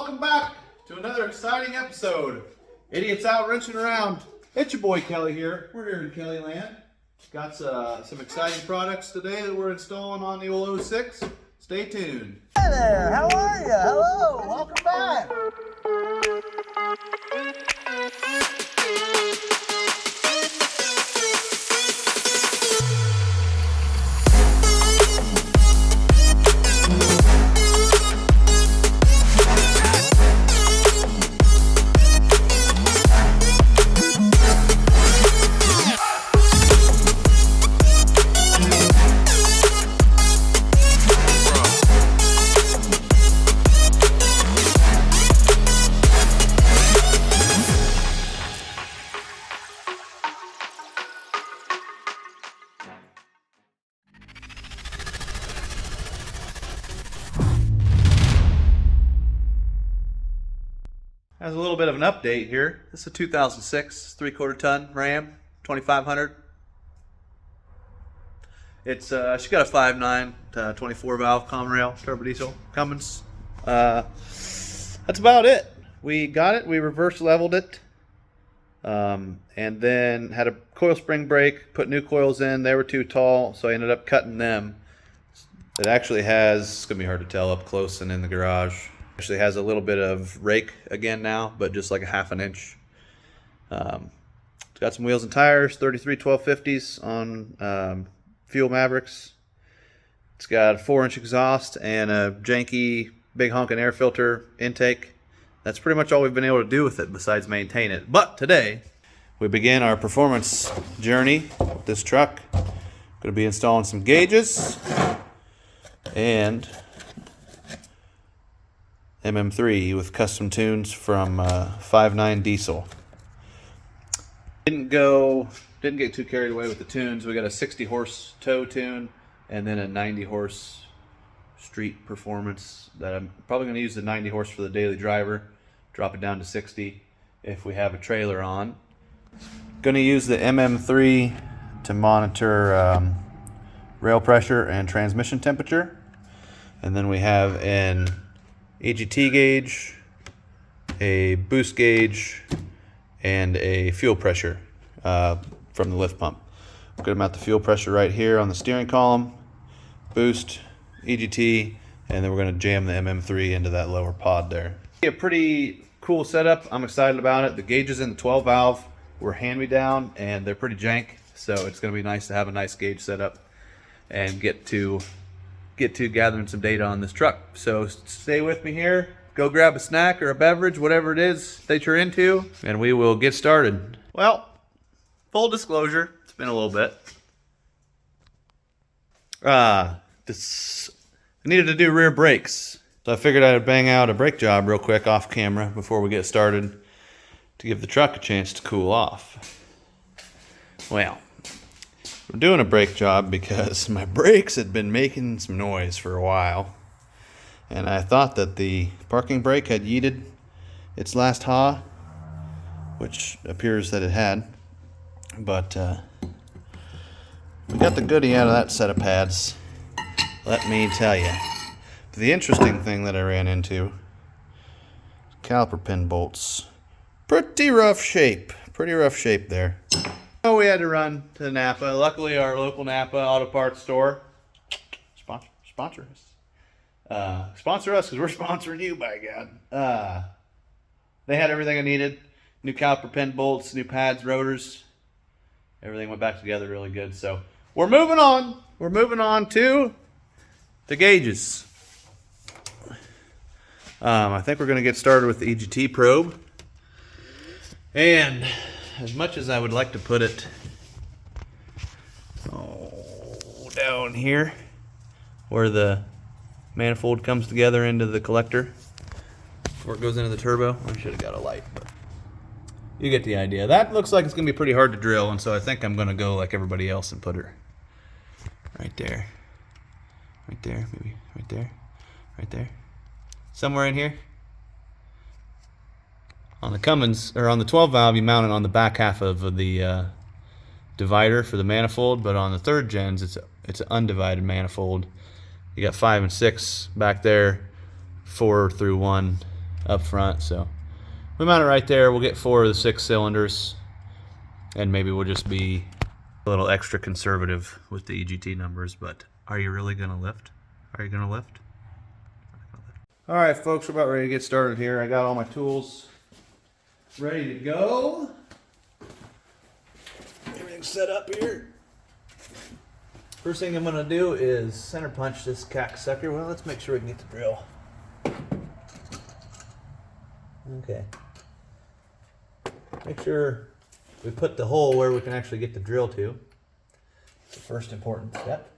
welcome back to another exciting episode. Idiots out wrenching around. It's your boy Kelly here. We're here in Kelly Land. Got some exciting products today that we're installing on the old 06. Stay tuned. Hey there, how are you? Hello, welcome back. As a little bit of an update here, this is a 2006 3/4 ton Ram 2500. It's she got a 5.9 24 valve common rail turbo diesel Cummins. That's about it. We got it. We reverse leveled it, and then had a coil spring break. Put new coils in. They were too tall, so I ended up cutting them. It actually has. It's gonna be hard to tell up close and in the garage. Actually has a little bit of rake again now, but just like a 1/2 inch. It's got some wheels and tires, 33 1250s on Fuel Mavericks. It's got a 4-inch exhaust and a janky big honking air filter intake. That's pretty much all we've been able to do with it besides maintain it. But today we begin our performance journey with this truck. Going to be installing some gauges and MM3 with custom tunes from 5.9 diesel. Didn't get too carried away with the tunes. We got a 60 horse tow tune and then a 90 horse street performance that I'm probably going to use the 90 horse for the daily driver, drop it down to 60 if we have a trailer on. Going to use the MM3 to monitor rail pressure and transmission temperature, and then we have an EGT gauge, a boost gauge, and a fuel pressure from the lift pump. We're going to mount the fuel pressure right here on the steering column, boost, EGT, and then we're going to jam the MM3 into that lower pod there. A pretty cool setup. I'm excited about it. The gauges in the 12 valve were hand-me-down and they're pretty jank, so it's going to be nice to have a nice gauge setup and get to gathering some data on this truck. So stay with me here. Go grab a snack or a beverage, whatever it is that you're into, and we will get started. Well, full disclosure, it's been a little bit. I needed to do rear brakes, so I figured I'd bang out a brake job real quick off camera before we get started to give the truck a chance to cool off. Well, we're doing a brake job because my brakes had been making some noise for a while, and I thought that the parking brake had yeeted its last ha, which appears that it had, but we got the goodie out of that set of pads, let me tell you. The interesting thing that I ran into, caliper pin bolts, pretty rough shape there. So we had to run to Napa. Luckily, our local Napa auto parts store sponsor us. Sponsor us because we're sponsoring you, by God. They had everything I needed. New caliper pin bolts, new pads, rotors. Everything went back together really good. So we're moving on. We're moving on to the gauges. I think we're going to get started with the EGT probe. And as much as I would like to put it down here where the manifold comes together into the collector before it goes into the turbo, I should have got a light, but you get the idea. That looks like it's going to be pretty hard to drill, and so I think I'm going to go like everybody else and put her right there, maybe right there, somewhere in here. On the Cummins, or on the 12 valve, you mount it on the back half of the divider for the manifold, but on the 3rd gens, it's an undivided manifold. You got 5 and 6 back there, 4 through 1 up front. So we mount it right there. We'll get 4 of the 6 cylinders, and maybe we'll just be a little extra conservative with the EGT numbers. But are you really going to lift? Are you going to lift? All right, folks, we're about ready to get started here. I got all my tools ready to go. Everything's set up here. First thing I'm going to do is center punch this cocksucker. Well, let's make sure we can get the drill. Okay. Make sure we put the hole where we can actually get the drill to. It's the first important step.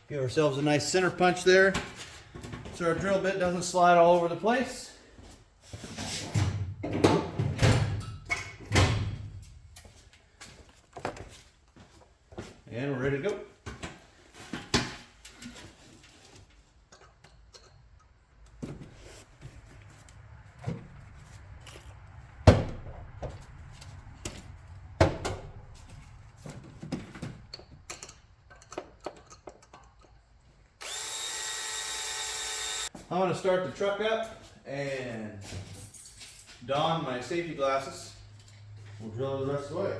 Give ourselves a nice center punch there so our drill bit doesn't slide all over the place. And we're ready to go. I'm going to start the truck up and don my safety glasses. We'll drill the rest of the way.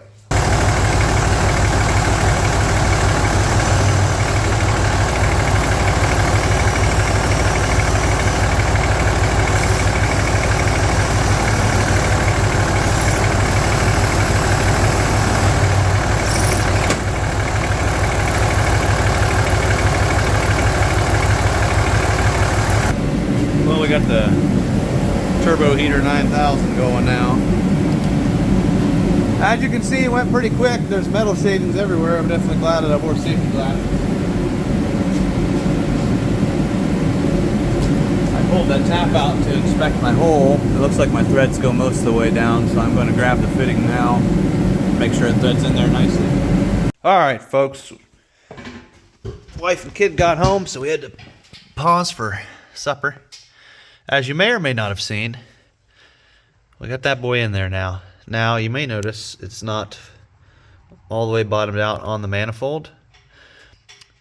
Well, we got the turbo heater 9000 going now. As you can see, it went pretty quick. There's metal shavings everywhere. I'm definitely glad that I wore safety glasses. I pulled that tap out to inspect my hole. It looks like my threads go most of the way down, so I'm going to grab the fitting now, make sure it threads in there nicely. All right, folks. Wife and kid got home, so we had to pause for supper. As you may or may not have seen, we got that boy in there now. Now, you may notice it's not all the way bottomed out on the manifold.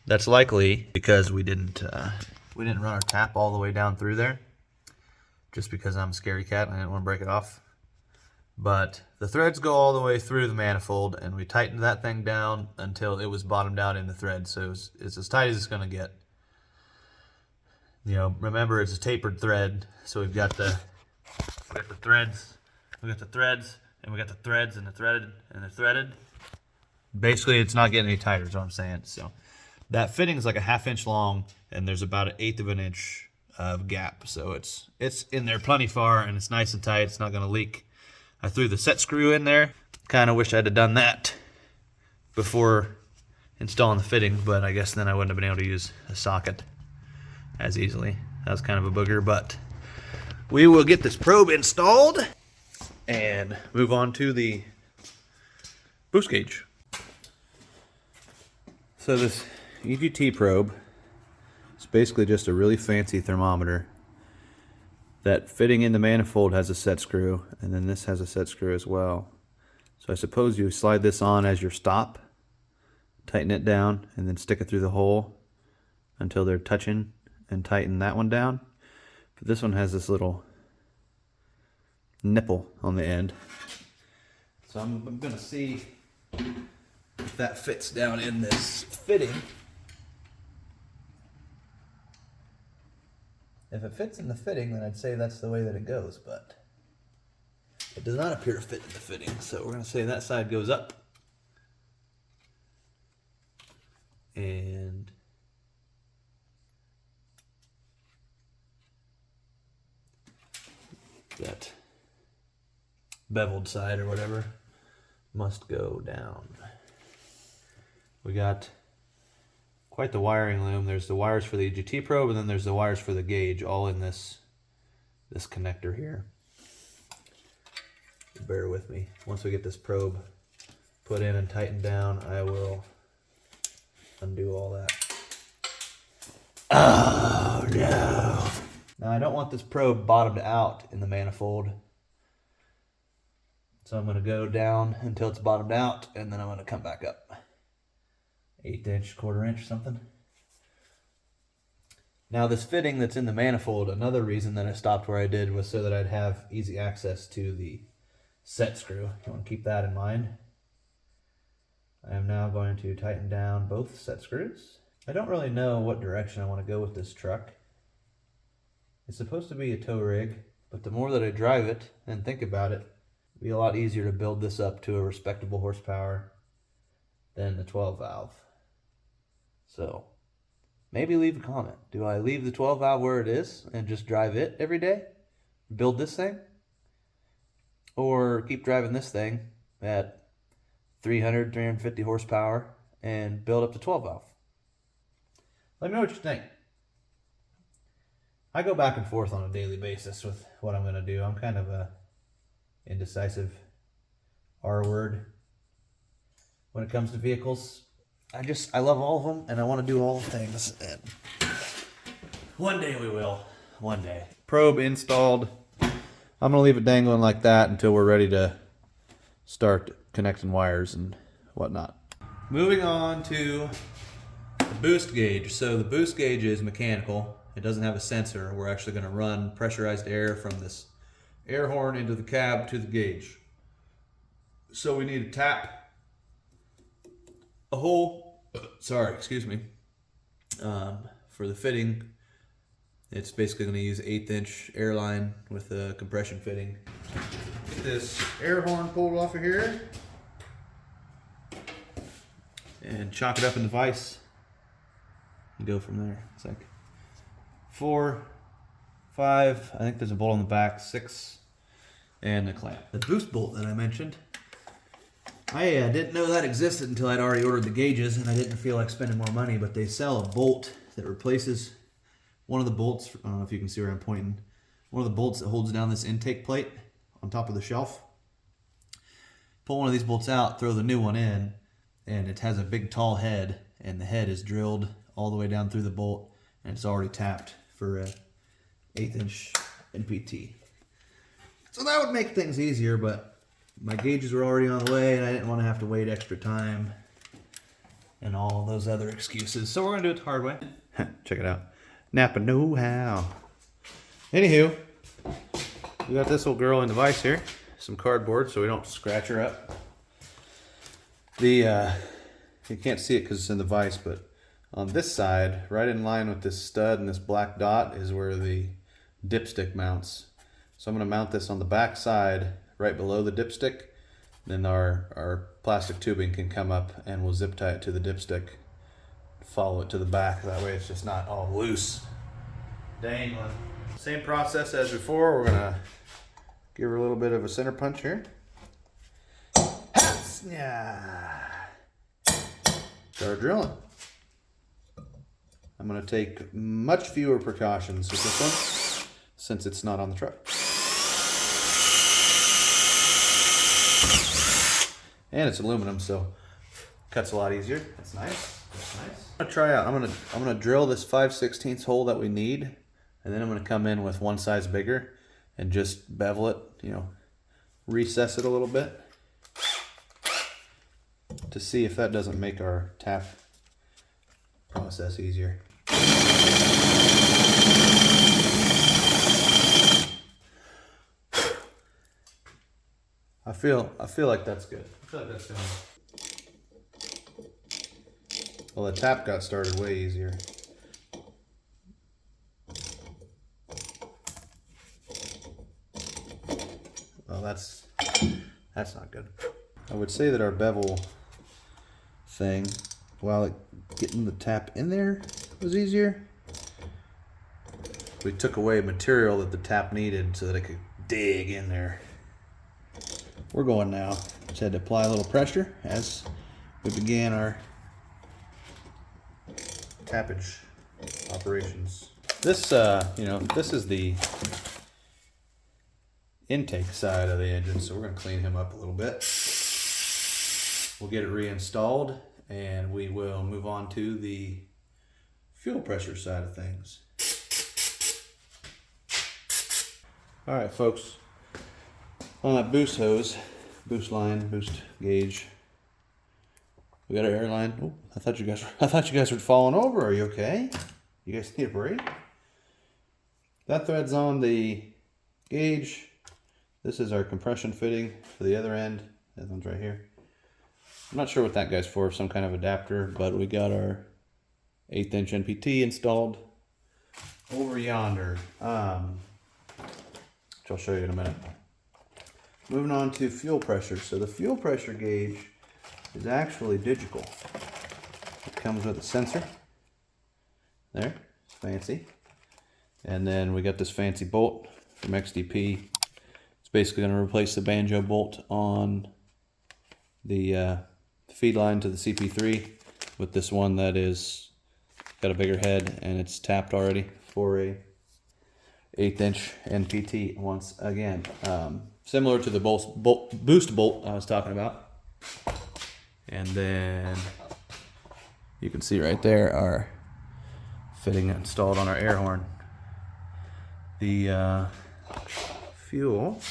That's likely because we didn't run our tap all the way down through there, just because I'm a scaredy cat and I didn't want to break it off. But the threads go all the way through the manifold, and we tightened that thing down until it was bottomed out in the thread. So it's as tight as it's going to get. You know, remember it's a tapered thread, so we've got the threads, and the threads and the threaded and the threaded. Basically, it's not getting any tighter, is what I'm saying. So that fitting is like a 1/2 inch long, and there's about 1/8 of an inch of gap. So it's in there plenty far, and it's nice and tight. It's not going to leak. I threw the set screw in there. Kind of wish I'd have done that before installing the fitting, but I guess then I wouldn't have been able to use a socket as easily. That was kind of a booger, but we will get this probe installed and move on to the boost gauge. So this EGT probe is basically just a really fancy thermometer. That fitting in the manifold has a set screw, and then this has a set screw as well. So I suppose you slide this on as your stop, tighten it down, and then stick it through the hole until they're touching, and tighten that one down. But this one has this little nipple on the end. So I'm going to see if that fits down in this fitting. If it fits in the fitting, then I'd say that's the way that it goes, but it does not appear to fit in the fitting. So we're going to say that side goes up. And that beveled side or whatever must go down. We got quite the wiring loom. There's the wires for the EGT probe, and then there's the wires for the gauge, all in this connector here. Bear with me. Once we get this probe put in and tightened down, I will undo all that. Oh no. Now I don't want this probe bottomed out in the manifold. So I'm going to go down until it's bottomed out, and then I'm going to come back up. 1/8 inch, 1/4 inch, something. Now this fitting that's in the manifold, another reason that I stopped where I did was so that I'd have easy access to the set screw. You want to keep that in mind. I am now going to tighten down both set screws. I don't really know what direction I want to go with this truck. It's supposed to be a tow rig, but the more that I drive it and think about it, it'll be a lot easier to build this up to a respectable horsepower than the 12 valve. So maybe leave a comment. Do I leave the 12 valve where it is and just drive it every day? Build this thing? Or keep driving this thing at 300, 350 horsepower and build up to 12 valve? Let me know what you think. I go back and forth on a daily basis with what I'm going to do. I'm kind of a indecisive R word when it comes to vehicles. I love all of them and I want to do all the things. And one day we will. One day. Probe installed. I'm going to leave it dangling like that until we're ready to start connecting wires and whatnot. Moving on to the boost gauge. So the boost gauge is mechanical. It doesn't have a sensor. We're actually going to run pressurized air from this air horn into the cab to the gauge. So we need to tap a hole, for the fitting. It's basically going to use 1/8 inch air line with a compression fitting. Get this air horn pulled off of here and chalk it up in the vise and go from there. It's like 4, 5, I think there's a bolt on the back, 6, and the clamp. The boost bolt that I mentioned, I didn't know that existed until I'd already ordered the gauges and I didn't feel like spending more money, but they sell a bolt that replaces one of the bolts. I don't know if you can see where I'm pointing. One of the bolts that holds down this intake plate on top of the shelf. Pull one of these bolts out, throw the new one in, and it has a big tall head, and the head is drilled all the way down through the bolt, and it's already tapped for a 1/8 inch NPT. So that would make things easier, but my gauges were already on the way and I didn't want to have to wait extra time and all those other excuses. So we're going to do it the hard way. Check it out. Napa know-how. Anywho, we got this little girl in the vise here. Some cardboard so we don't scratch her up. You can't see it because it's in the vise, but on this side, right in line with this stud and this black dot is where the dipstick mounts. So I'm going to mount this on the back side right below the dipstick. Then our plastic tubing can come up and we'll zip tie it to the dipstick. Follow it to the back. That way it's just not all loose. Dangling. Same process as before. We're going to give her a little bit of a center punch here. Start drilling. I'm going to take much fewer precautions with this one since it's not on the truck. And it's aluminum, so cuts a lot easier. That's nice. That's nice. I'm gonna try out. I'm gonna drill this 5/16 hole that we need, and then I'm gonna come in with one size bigger and just bevel it. Recess it a little bit to see if that doesn't make our tap process easier. I feel like that's good. I feel like that's good. Well, the tap got started way easier. Well, that's not good. I would say that our bevel thing, while getting the tap in there was easier, we took away material that the tap needed so that it could dig in there. We're going now. Just had to apply a little pressure as we began our tappage operations. This, this is the intake side of the engine, so we're going to clean him up a little bit. We'll get it reinstalled, and we will move on to the fuel pressure side of things. All right, folks. On that boost hose, boost line, boost gauge, we got our air line. Oh, I thought you guys were falling over. Are you okay? You guys need a break? That thread's on the gauge. This is our compression fitting for the other end. That one's right here. I'm not sure what that guy's for, some kind of adapter, but we got our 1/8 inch NPT installed over yonder, which I'll show you in a minute. Moving on to fuel pressure. So the fuel pressure gauge is actually digital. It comes with a sensor. There, it's fancy. And then we got this fancy bolt from XDP. It's basically going to replace the banjo bolt on the feed line to the CP3 with this one that is got a bigger head, and it's tapped already for a 1/8 inch NPT once again. Similar to the boost bolt I was talking about. And then you can see right there our fitting installed on our air horn. The fuel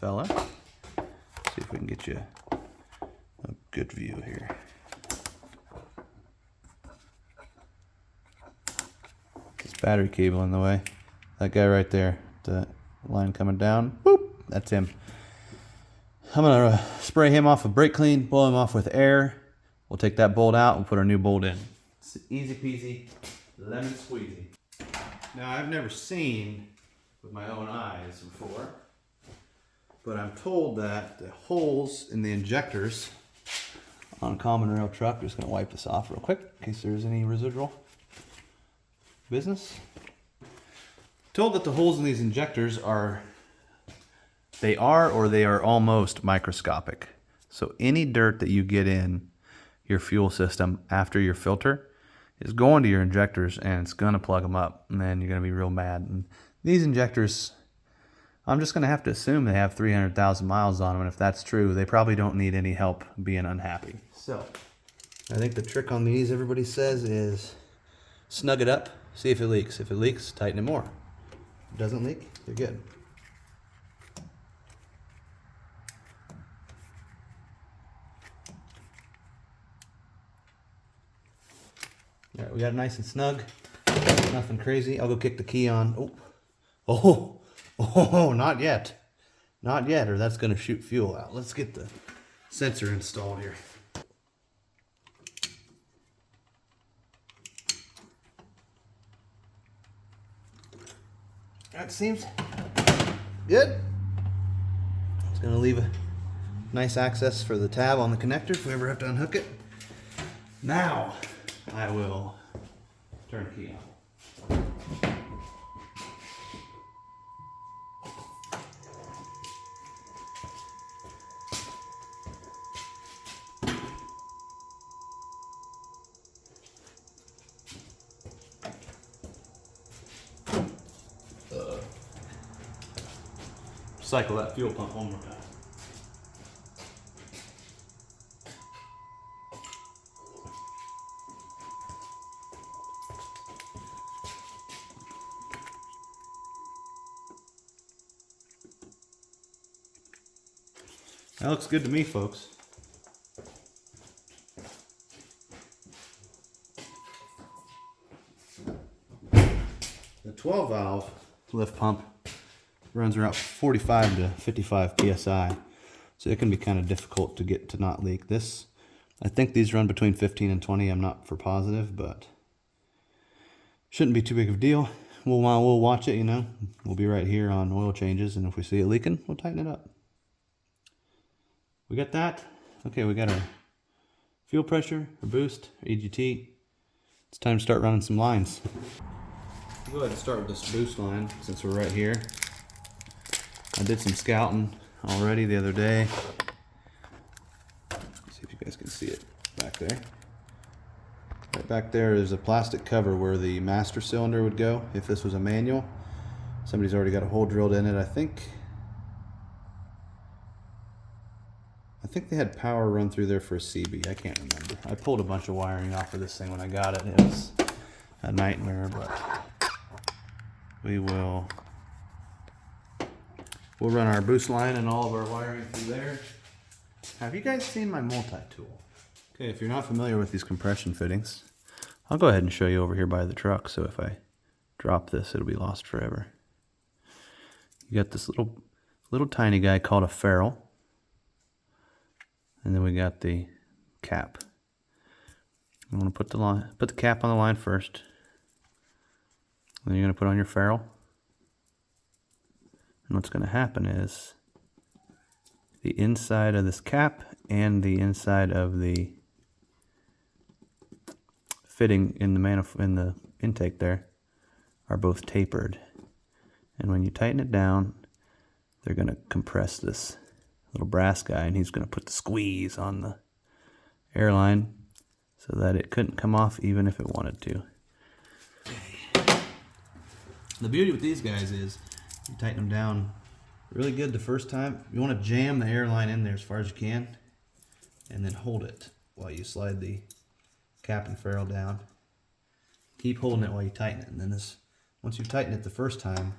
fella, see if we can get you a good view here. This battery cable in the way. That guy right there, the line coming down, whoop, that's him. I'm gonna spray him off with brake clean, blow him off with air. We'll take that bolt out and put our new bolt in. It's easy peasy, lemon squeezy. Now I've never seen with my own eyes before, but I'm told that the holes in the injectors on a common rail truck, I'm just gonna wipe this off real quick in case there's any residual business. Told that the holes in these injectors are almost microscopic. So any dirt that you get in your fuel system after your filter is going to your injectors, and it's gonna plug them up, and then you're gonna be real mad. And these injectors, I'm just gonna have to assume they have 300,000 miles on them, and if that's true, they probably don't need any help being unhappy. So I think the trick on these, everybody says, is snug it up, see if it leaks. If it leaks, tighten it more. If it doesn't leak, you're good. All right, we got it nice and snug. Nothing crazy. I'll go kick the key on. Oh, not yet. Not yet, or that's gonna shoot fuel out. Let's get the sensor installed here. That seems good. It's gonna leave a nice access for the tab on the connector if we ever have to unhook it. Now I will turn the key on. Cycle that fuel pump one more time. That looks good to me, folks. The 12 valve lift pump runs around 45 to 55 psi, so it can be kind of difficult to get to not leak. This, I think these run between 15 and 20. I'm not for positive, but shouldn't be too big of a deal. We'll watch it, you know. We'll be right here on oil changes, and if we see it leaking, we'll tighten it up. We got that. Okay, we got our fuel pressure, our boost, our EGT. It's time to start running some lines. We'll go ahead and start with this boost line since we're right here. I did some scouting already the other day. Let's see if you guys can see it back there. Right back there is a plastic cover where the master cylinder would go if this was a manual. Somebody's already got a hole drilled in it, I think they had power run through there for a CB. I can't remember. I pulled a bunch of wiring off of this thing when I got it. It was a nightmare, but we'll run our boost line and all of our wiring through there. Have you guys seen my multi-tool? Okay, if you're not familiar with these compression fittings, I'll go ahead and show you over here by the truck, so if I drop this, it'll be lost forever. You got this little tiny guy called a ferrule. And then we got the cap. You want to put the cap on the line first. Then you're going to put on your ferrule. And what's going to happen is the inside of this cap and the inside of the fitting in the intake there are both tapered. And when you tighten it down, they're going to compress this little brass guy, and he's going to put the squeeze on the airline so that it couldn't come off even if it wanted to. The beauty with these guys is you tighten them down really good the first time. You want to jam the airline in there as far as you can and then hold it while you slide the cap and ferrule down. Keep holding it while you tighten it, and then once you tighten it the first time,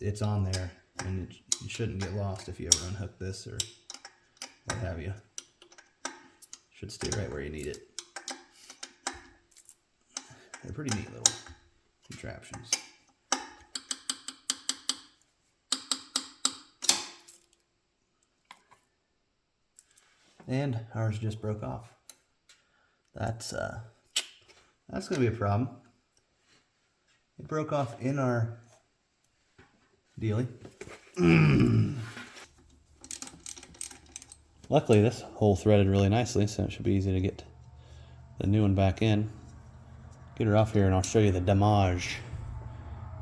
it's on there, and you shouldn't get lost if you ever unhook this or what have you. Should stay right where you need it. They're pretty neat little contraptions. And ours just broke off. That's gonna be a problem. It broke off in our dealie. Luckily this hole threaded really nicely, so it should be easy to get the new one back in. Get her off here and I'll show you the damage.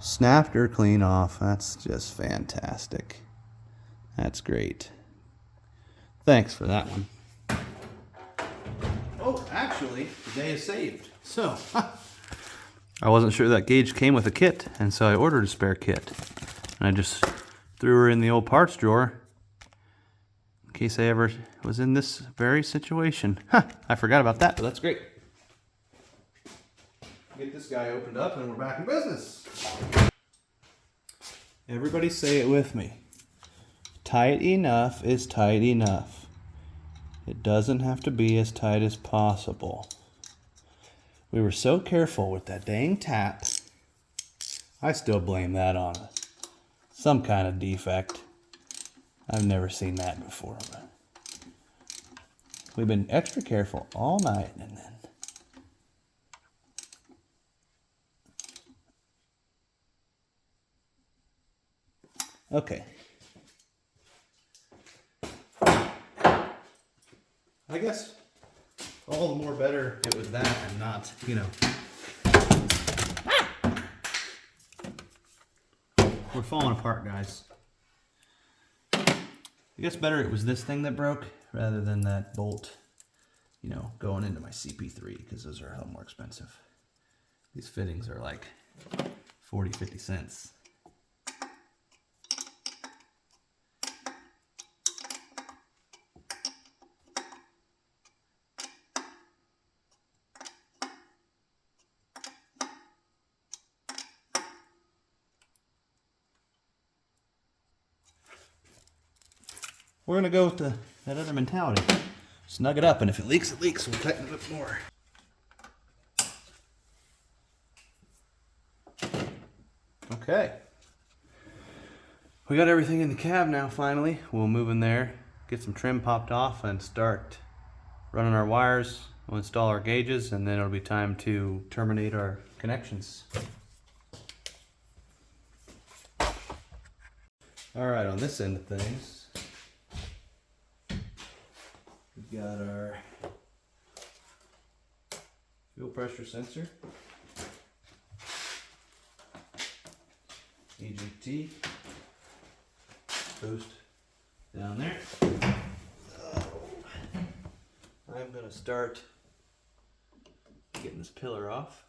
Snapped her clean off. That's just fantastic. That's great. Thanks for that one. Oh, actually, the day is saved. So, I wasn't sure that gauge came with a kit, and so I ordered a spare kit. And I just threw her in the old parts drawer in case I ever was in this very situation. I forgot about that, but that's great. Get this guy opened up and we're back in business. Everybody say it with me. Tight enough is tight enough. It doesn't have to be as tight as possible. We were so careful with that dang tap. I still blame that on some kind of defect. I've never seen that before. But we've been extra careful all night, and then okay. I guess all the more better it was that and not, you know. We're falling apart, guys. I guess better it was this thing that broke rather than that bolt, you know, going into my CP3, because those are a hell more expensive. These fittings are like 40, 50 cents. We're gonna go with that other mentality. Snug it up, and if it leaks, it leaks. We'll tighten it up more. Okay. We got everything in the cab now, finally. We'll move in there, get some trim popped off, and start running our wires. We'll install our gauges, and then it'll be time to terminate our connections. All right, on this end of things, we've got our fuel pressure sensor, EGT, boost down there. I'm going to start getting this pillar off.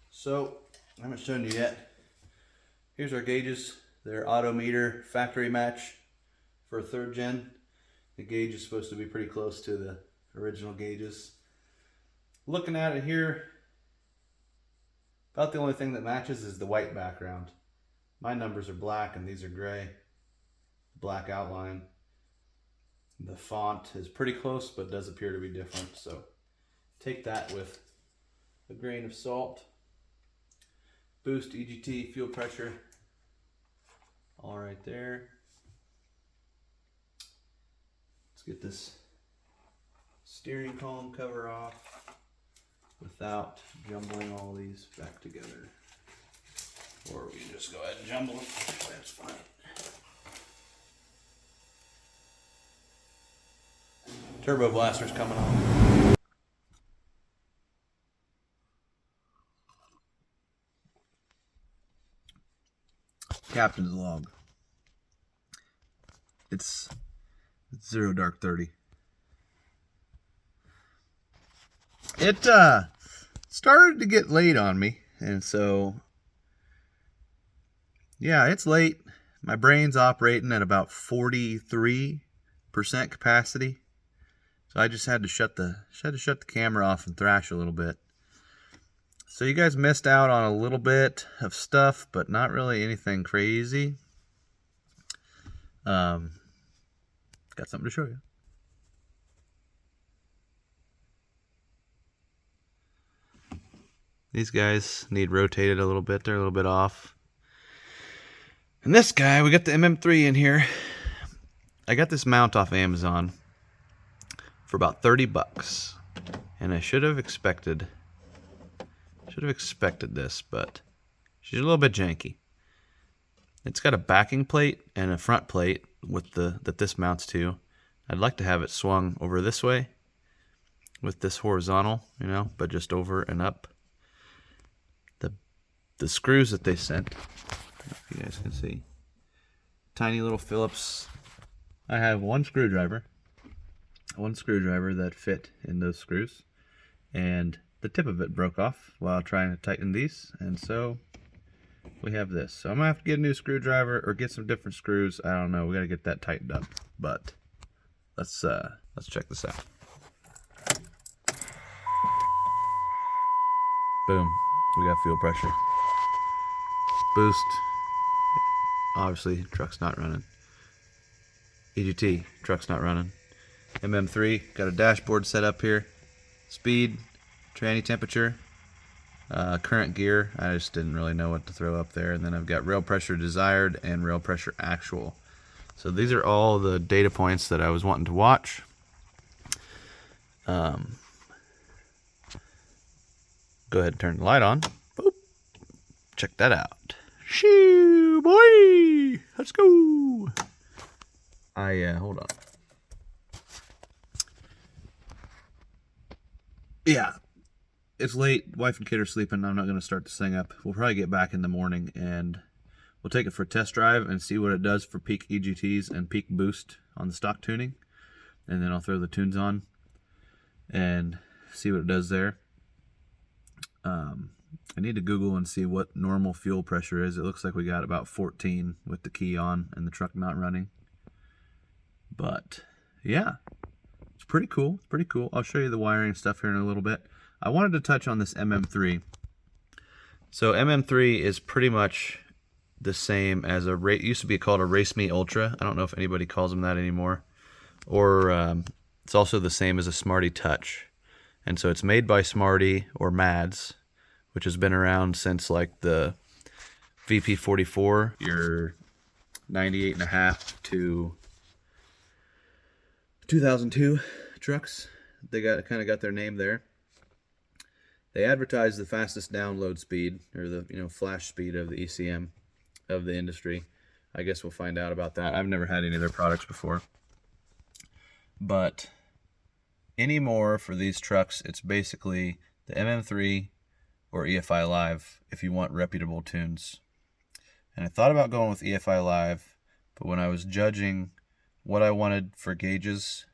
So, I haven't shown you yet. Here's our gauges. They're auto meter factory match for a 3rd gen. The gauge is supposed to be pretty close to the original gauges. Looking at it here, about the only thing that matches is the white background. My numbers are black and these are gray. Black outline. The font is pretty close but does appear to be different, so take that with a grain of salt. Boost EGT fuel pressure, all right there. Let's get this steering column cover off without jumbling all these back together. Or we can just go ahead and jumble them, that's fine. Turbo blaster's coming on. Captain's log. It's 0 dark 30. It started to get late on me, and so yeah, it's late. My brain's operating at about 43% capacity, so I just had to shut the camera off and thrash a little bit. So you guys missed out on a little bit of stuff, but not really anything crazy. Got something to show you. These guys need rotated a little bit. They're a little bit off. And this guy, we got the MM3 in here. I got this mount off Amazon for about 30 bucks. And I should have expected this, but she's a little bit janky. It's got a backing plate and a front plate with that this mounts to. I'd like to have it swung over this way with this horizontal, you know, but just over and up. The screws that they sent, I don't know if you guys can see, tiny little Phillips. I have one screwdriver that fit in those screws, and the tip of it broke off while trying to tighten these, and so we have this. So I'm gonna have to get a new screwdriver or get some different screws. I don't know. We gotta get that tightened up. But let's check this out. Boom. We got fuel pressure. Boost. Obviously, truck's not running. EGT, truck's not running. MM3, got a dashboard set up here. Speed, tranny temperature, current gear. I just didn't really know what to throw up there. And then I've got rail pressure desired and rail pressure actual. So these are all the data points that I was wanting to watch. Go ahead and turn the light on. Boop. Check that out. Shoo, boy! Let's go! Hold on. Yeah. It's late. Wife and kid are sleeping. I'm not going to start this thing up. We'll probably get back in the morning and we'll take it for a test drive and see what it does for peak EGTs and peak boost on the stock tuning. And then I'll throw the tunes on and see what it does there. I need to Google and see what normal fuel pressure is. It looks like we got about 14 with the key on and the truck not running. But yeah, it's pretty cool. It's pretty cool. I'll show you the wiring and stuff here in a little bit. I wanted to touch on this MM3. So MM3 is pretty much the same as it used to be called a Race Me Ultra. I don't know if anybody calls them that anymore. Or it's also the same as a Smarty Touch. And so it's made by Smarty or Mads, which has been around since like the VP44, your 98.5 to 2002 trucks. They kind of got their name there. They advertise the fastest download speed, or the flash speed of the ECM of the industry. I guess we'll find out about that. I've never had any of their products before. But anymore for these trucks, it's basically the MM3 or EFI Live if you want reputable tunes. And I thought about going with EFI Live, but when I was judging what I wanted for gauges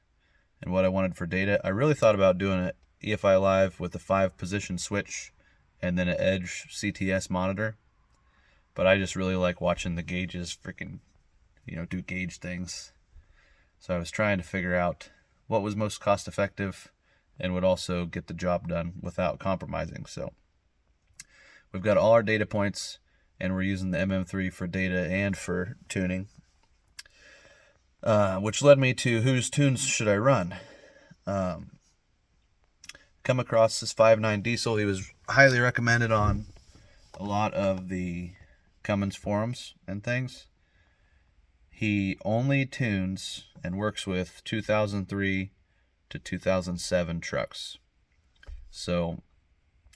and what I wanted for data, I really thought about doing an EFI Live with a 5-position switch and then an Edge CTS monitor. But I just really like watching the gauges freaking, do gauge things. So I was trying to figure out what was most cost effective and would also get the job done without compromising. So we've got all our data points, and we're using the MM3 for data and for tuning, which led me to whose tunes should I run. Come across this 5.9 diesel. He was highly recommended on a lot of the Cummins forums and things. He only tunes and works with 2003 to 2007 trucks. So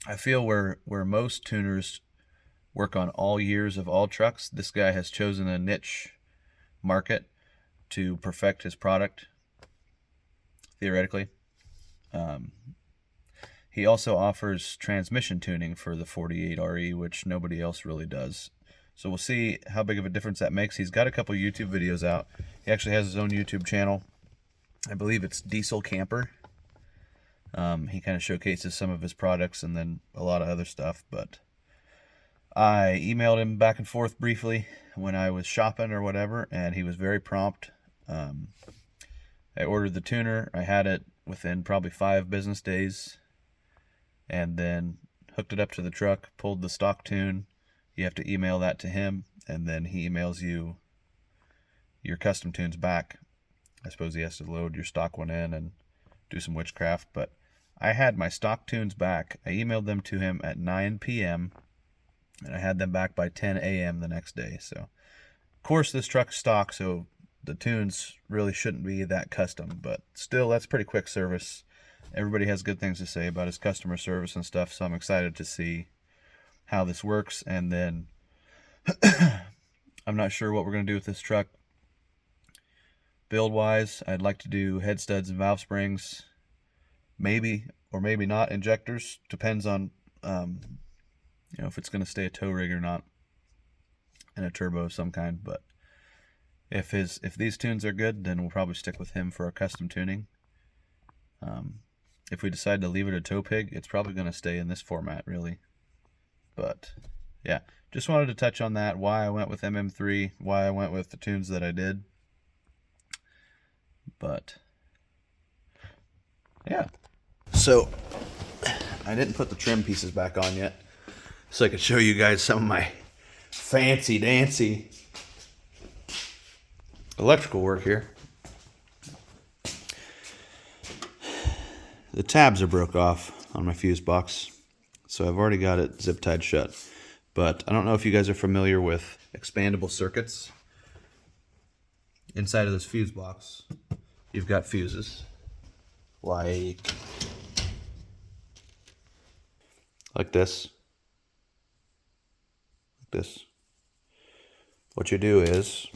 I feel where most tuners work on all years of all trucks, this guy has chosen a niche market to perfect his product, theoretically. He also offers transmission tuning for the 48RE, which nobody else really does. So we'll see how big of a difference that makes. He's got a couple YouTube videos out. He actually has his own YouTube channel. I believe it's Diesel Camper. He kind of showcases some of his products and then a lot of other stuff. But I emailed him back and forth briefly when I was shopping or whatever, and he was very prompt. I ordered the tuner. I had it within probably 5 business days, and then hooked it up to the truck, pulled the stock tune. You have to email that to him, and then he emails you your custom tunes back. I suppose he has to load your stock one in and do some witchcraft, but I had my stock tunes back. I emailed them to him at 9 p.m., and I had them back by 10 a.m. the next day. So, of course, this truck's stock, so the tunes really shouldn't be that custom, but still, that's pretty quick service. Everybody has good things to say about his customer service and stuff, so I'm excited to see how this works. And then I'm not sure what we're going to do with this truck. Build wise, I'd like to do head studs and valve springs, maybe or maybe not injectors. Depends on if it's going to stay a tow rig or not, and a turbo of some kind. But if these tunes are good, then we'll probably stick with him for our custom tuning. If we decide to leave it a tow pig, it's probably going to stay in this format, really. But yeah, just wanted to touch on that, why I went with MM3, why I went with the tunes that I did. But yeah, so I didn't put the trim pieces back on yet, so I could show you guys some of my fancy dancy electrical work here. The tabs are broke off on my fuse box, so I've already got it zip tied shut. But I don't know if you guys are familiar with expandable circuits. Inside of this fuse box, you've got fuses like like this. Like this. What you do is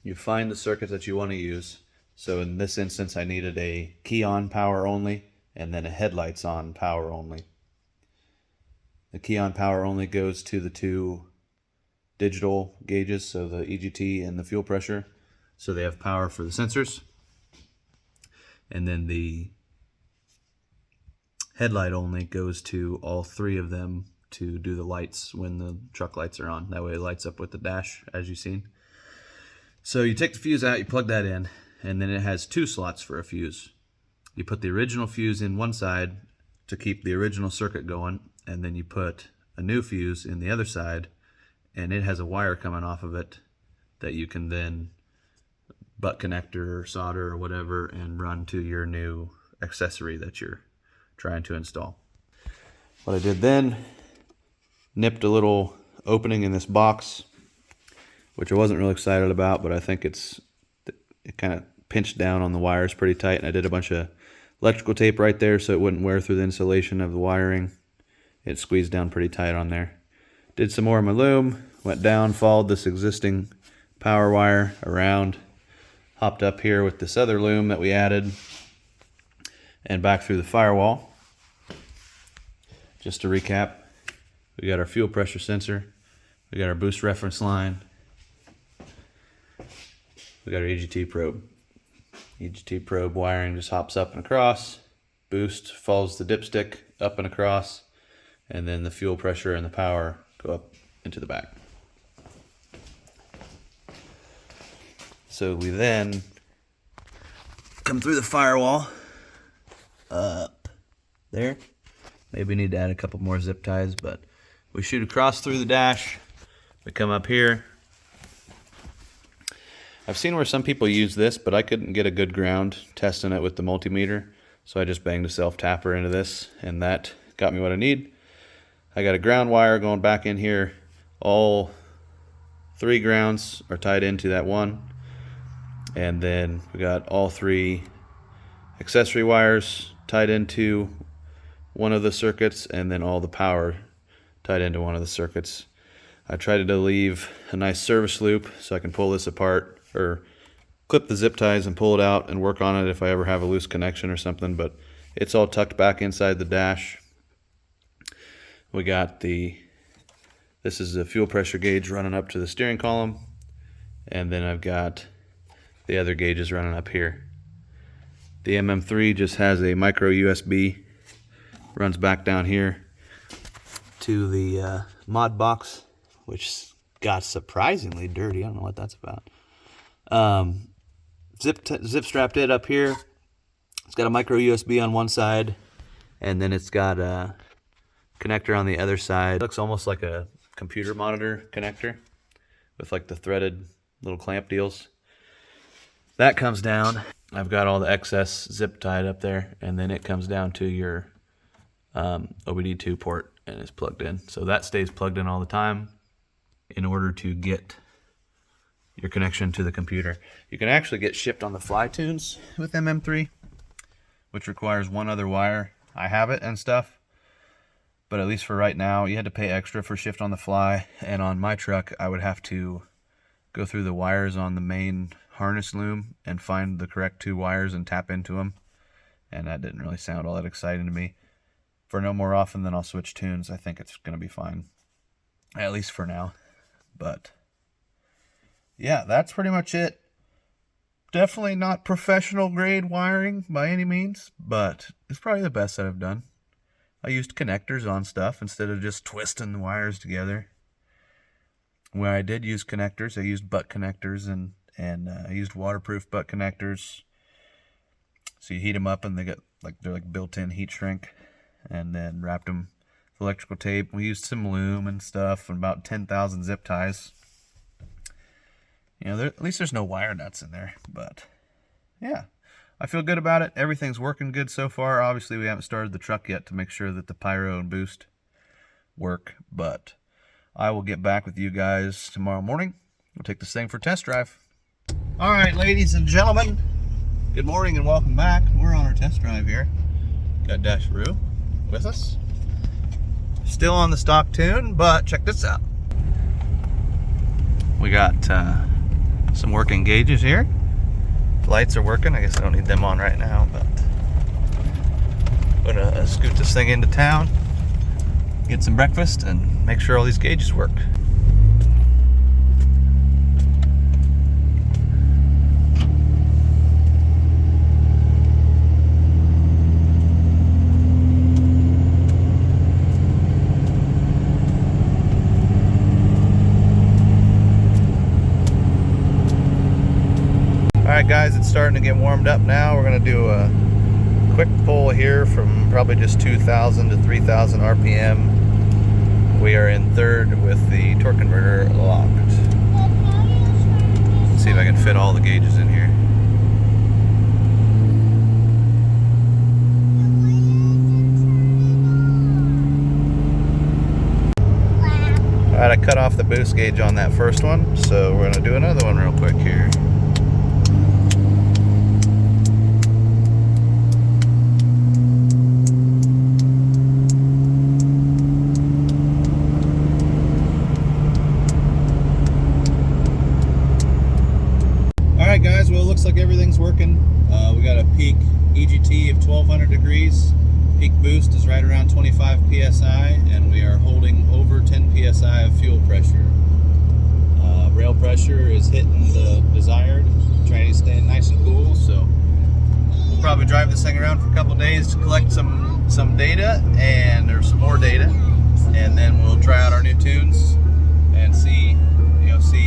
you find the circuit that you want to use. So in this instance, I needed a key on power only and then a headlights on power only. The key on power only goes to the two digital gauges, so the EGT and the fuel pressure, so they have power for the sensors. And then the headlight only goes to all three of them to do the lights when the truck lights are on. That way it lights up with the dash, as you've seen. So you take the fuse out, you plug that in, and then it has two slots for a fuse. You put the original fuse in one side to keep the original circuit going, and then you put a new fuse in the other side, and it has a wire coming off of it that you can then butt connector or solder or whatever and run to your new accessory that you're trying to install. What I did then, nipped a little opening in this box, which I wasn't really excited about, but I think it kind of pinched down on the wires pretty tight, and I did a bunch of electrical tape right there so it wouldn't wear through the insulation of the wiring. It squeezed down pretty tight on there. Did some more of my loom, went down, followed this existing power wire around, hopped up here with this other loom that we added, and back through the firewall. Just to recap, we got our fuel pressure sensor, we got our boost reference line, we got our EGT probe. EGT probe wiring just hops up and across, boost follows the dipstick up and across, and then the fuel pressure and the power go up into the back. So we then come through the firewall up there. Maybe need to add a couple more zip ties, but we shoot across through the dash. We come up here. I've seen where some people use this, but I couldn't get a good ground testing it with the multimeter, so I just banged a self-tapper into this, and that got me what I need. I got a ground wire going back in here. All three grounds are tied into that one, and then we got all three accessory wires tied into one of the circuits, and then all the power tied into one of the circuits. I tried to leave a nice service loop so I can pull this apart or clip the zip ties and pull it out and work on it if I ever have a loose connection or something, but it's all tucked back inside the dash. We got this is a fuel pressure gauge running up to the steering column, and then I've got the other gauges running up here. The MM3 just has a micro USB, runs back down here to the mod box, which got surprisingly dirty. I don't know what that's about. Zip strapped it up here. It's got a micro USB on one side, and then it's got a connector on the other side. It looks almost like a computer monitor connector with like the threaded little clamp deals. That comes down. I've got all the excess zip tied up there, and then it comes down to your OBD2 port and is plugged in. So that stays plugged in all the time in order to get your connection to the computer. You can actually get shipped on the fly tunes with MM3, which requires one other wire. I have it and stuff, but at least for right now, you had to pay extra for shift on the fly, and on my truck, I would have to go through the wires on the main harness loom and find the correct two wires and tap into them, and that didn't really sound all that exciting to me. For no more often than I'll switch tunes, I think it's going to be fine, at least for now. But yeah, that's pretty much it. Definitely not professional grade wiring by any means, but it's probably the best that I've done. I used connectors on stuff instead of just twisting the wires together. When I did use connectors, I used butt connectors, and I used waterproof butt connectors. So you heat them up and they're like built-in heat shrink, and then wrapped them with electrical tape. We used some loom and stuff and about 10,000 zip ties. You know, at least there's no wire nuts in there, but yeah, I feel good about it. Everything's working good so far. Obviously, we haven't started the truck yet to make sure that the pyro and boost work, but I will get back with you guys tomorrow morning. We'll take this thing for a test drive. All right, ladies and gentlemen, good morning and welcome back. We're on our test drive here. Got Dasharoo with us. Still on the stock tune, but check this out. We got some working gauges here. Lights are working. I guess I don't need them on right now, but I'm gonna scoot this thing into town, get some breakfast, and make sure all these gauges work. Alright guys, it's starting to get warmed up now. We're going to do a quick pull here from probably just 2,000 to 3,000 RPM. We are in third with the torque converter locked. Let's see if I can fit all the gauges in here. Alright, I cut off the boost gauge on that first one, so we're going to do another one real quick here. Alright guys, well it looks like everything's working. We got a peak EGT of 1200 degrees. Peak boost is right around 25 psi, and we are holding over 10 psi of fuel pressure. Rail pressure is hitting the desired, trying to stay nice and cool, so we'll probably drive this thing around for a couple days to collect some data, and there's some more data, and then we'll try out our new tunes and see,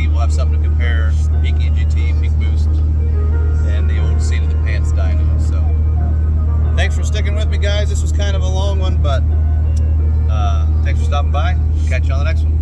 we'll have something to compare peak EGT, peak boost, and the old seat of the pants dyno. So thanks for sticking with me guys. This was kind of a long one, but thanks for stopping by. Catch you on the next one.